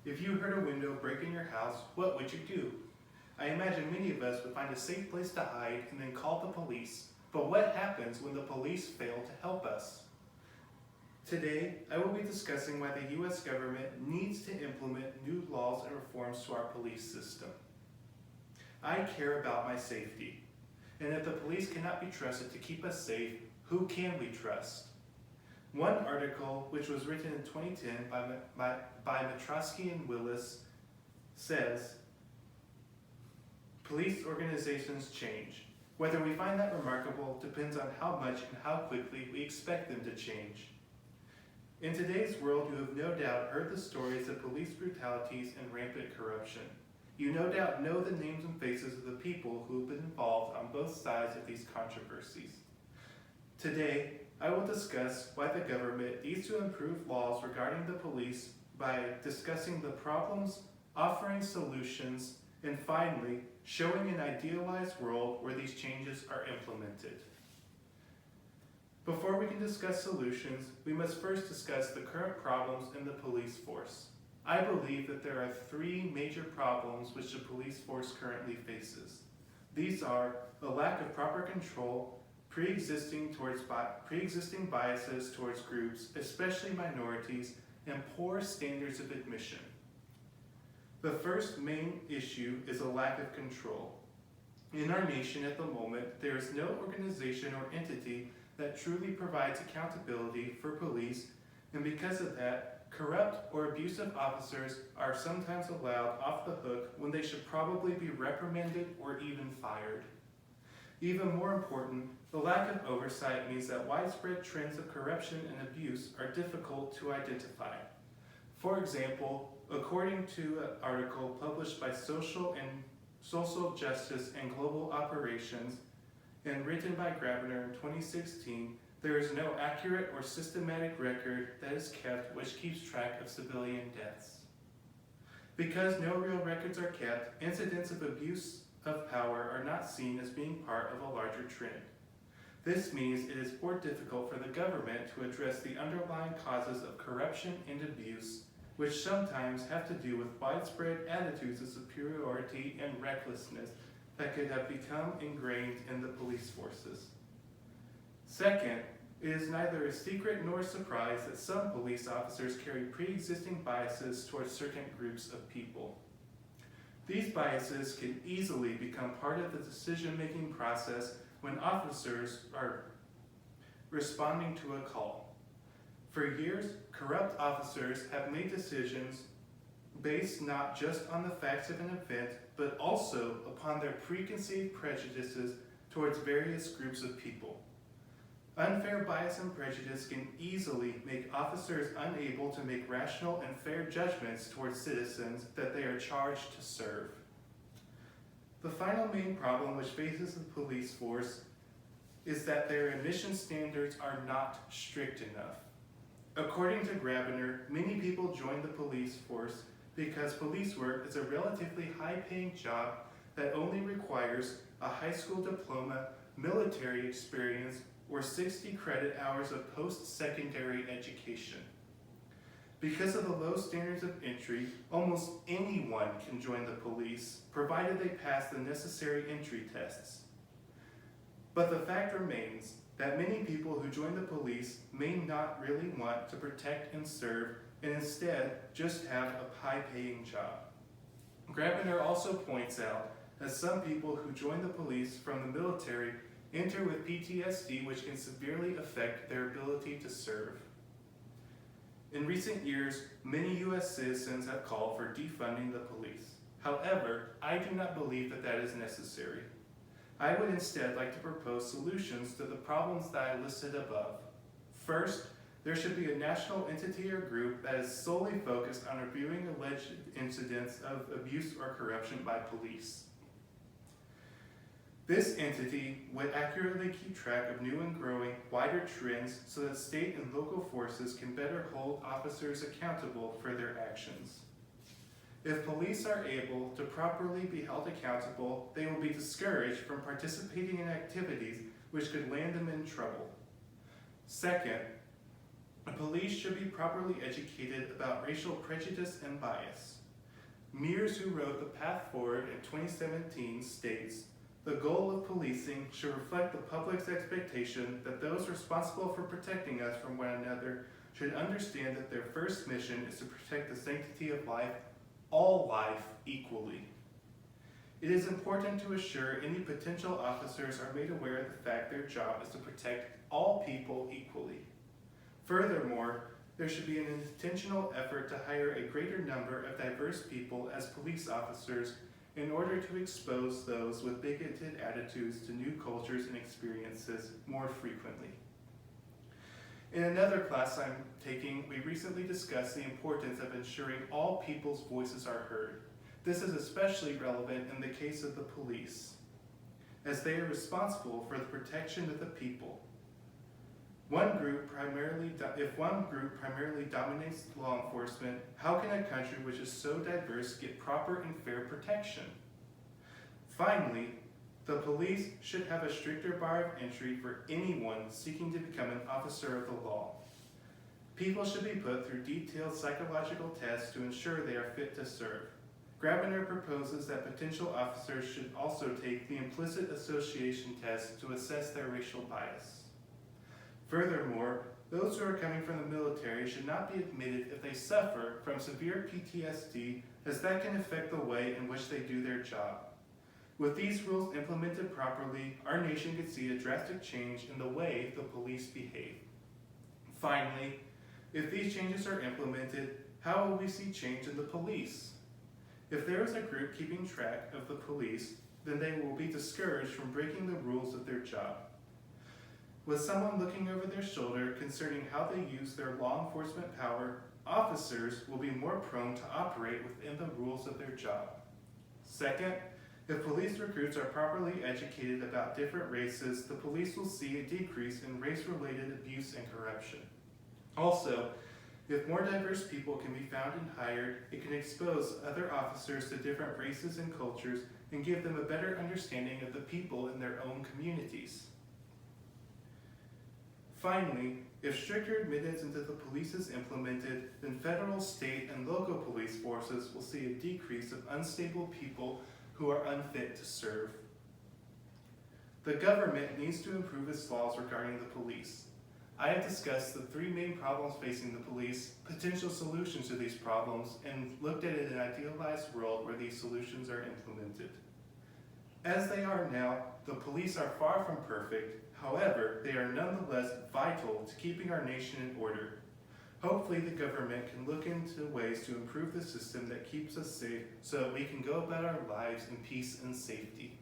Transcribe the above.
If you heard a window break in your house, what would you do? I imagine many of us would find a safe place to hide and then call the police. But what happens when the police fail to help us? Today, I will be discussing why the U.S. government needs to implement new laws and reforms to our police system. I care about my safety, and if the police cannot be trusted to keep us safe, who can we trust? One article, which was written in 2010 by Matrosky and Willis, says, police organizations change. Whether we find that remarkable depends on how much and how quickly we expect them to change. In today's world, you have no doubt heard the stories of police brutalities and rampant corruption. You no doubt know the names and faces of the people who have been involved on both sides of these controversies. Today, I will discuss why the government needs to improve laws regarding the police by discussing the problems, offering solutions, and finally, showing an idealized world where these changes are implemented. Before we can discuss solutions, we must first discuss the current problems in the police force. I believe that there are three major problems which the police force currently faces. These are a lack of proper control, pre-existing biases towards groups, especially minorities, and poor standards of admission. The first main issue is a lack of control. In our nation at the moment, there is no organization or entity that truly provides accountability for police, and because of that, corrupt or abusive officers are sometimes allowed off the hook when they should probably be reprimanded or even fired. Even more important, the lack of oversight means that widespread trends of corruption and abuse are difficult to identify. For example, according to an article published by Social Justice and Global Operations and written by Grabner in 2016, there is no accurate or systematic record that is kept which keeps track of civilian deaths. Because no real records are kept, incidents of abuse of power are not seen as being part of a larger trend. This means it is more difficult for the government to address the underlying causes of corruption and abuse, which sometimes have to do with widespread attitudes of superiority and recklessness that could have become ingrained in the police forces. Second, it is neither a secret nor a surprise that some police officers carry pre-existing biases towards certain groups of people. These biases can easily become part of the decision-making process when officers are responding to a call. For years, corrupt officers have made decisions based not just on the facts of an event, but also upon their preconceived prejudices towards various groups of people. Unfair bias and prejudice can easily make officers unable to make rational and fair judgments towards citizens that they are charged to serve. The final main problem which faces the police force is that their admission standards are not strict enough. According to Grabner, many people join the police force because police work is a relatively high-paying job that only requires a high school diploma, military experience, or 60 credit hours of post-secondary education. Because of the low standards of entry, almost anyone can join the police, provided they pass the necessary entry tests. But the fact remains that many people who join the police may not really want to protect and serve, and instead just have a high-paying job. Grabner also points out that some people who join the police from the military enter with PTSD, which can severely affect their ability to serve. In recent years, many U.S. citizens have called for defunding the police. However, I do not believe that that is necessary. I would instead like to propose solutions to the problems that I listed above. First, there should be a national entity or group that is solely focused on reviewing alleged incidents of abuse or corruption by police. This entity would accurately keep track of new and growing, wider trends so that state and local forces can better hold officers accountable for their actions. If police are able to properly be held accountable, they will be discouraged from participating in activities which could land them in trouble. Second, Police should be properly educated about racial prejudice and bias. Mears, who wrote The Path Forward in 2017, states, "The goal of policing should reflect the public's expectation that those responsible for protecting us from one another should understand that their first mission is to protect the sanctity of life, all life, equally. It is important to assure any potential officers are made aware of the fact their job is to protect all people equally. Furthermore, there should be an intentional effort to hire a greater number of diverse people as police officers in order to expose those with bigoted attitudes to new cultures and experiences more frequently." In another class I'm taking, we recently discussed the importance of ensuring all people's voices are heard. This is especially relevant in the case of the police, as they are responsible for the protection of the people. If one group primarily dominates law enforcement, how can a country which is so diverse get proper and fair protection? Finally, the police should have a stricter bar of entry for anyone seeking to become an officer of the law. People should be put through detailed psychological tests to ensure they are fit to serve. Grabiner proposes that potential officers should also take the implicit association test to assess their racial bias. Furthermore, those who are coming from the military should not be admitted if they suffer from severe PTSD, as that can affect the way in which they do their job. With these rules implemented properly, our nation could see a drastic change in the way the police behave. Finally, if these changes are implemented, how will we see change in the police? If there is a group keeping track of the police, then they will be discouraged from breaking the rules of their job. With someone looking over their shoulder concerning how they use their law enforcement power, officers will be more prone to operate within the rules of their job. Second, if police recruits are properly educated about different races, the police will see a decrease in race-related abuse and corruption. Also, if more diverse people can be found and hired, it can expose other officers to different races and cultures and give them a better understanding of the people in their own communities. Finally, if stricter admittance into the police is implemented, then federal, state, and local police forces will see a decrease of unstable people who are unfit to serve. The government needs to improve its laws regarding the police. I have discussed the three main problems facing the police, potential solutions to these problems, and looked at an idealized world where these solutions are implemented. As they are now, the police are far from perfect. However, they are nonetheless vital to keeping our nation in order. Hopefully the government can look into ways to improve the system that keeps us safe so that we can go about our lives in peace and safety.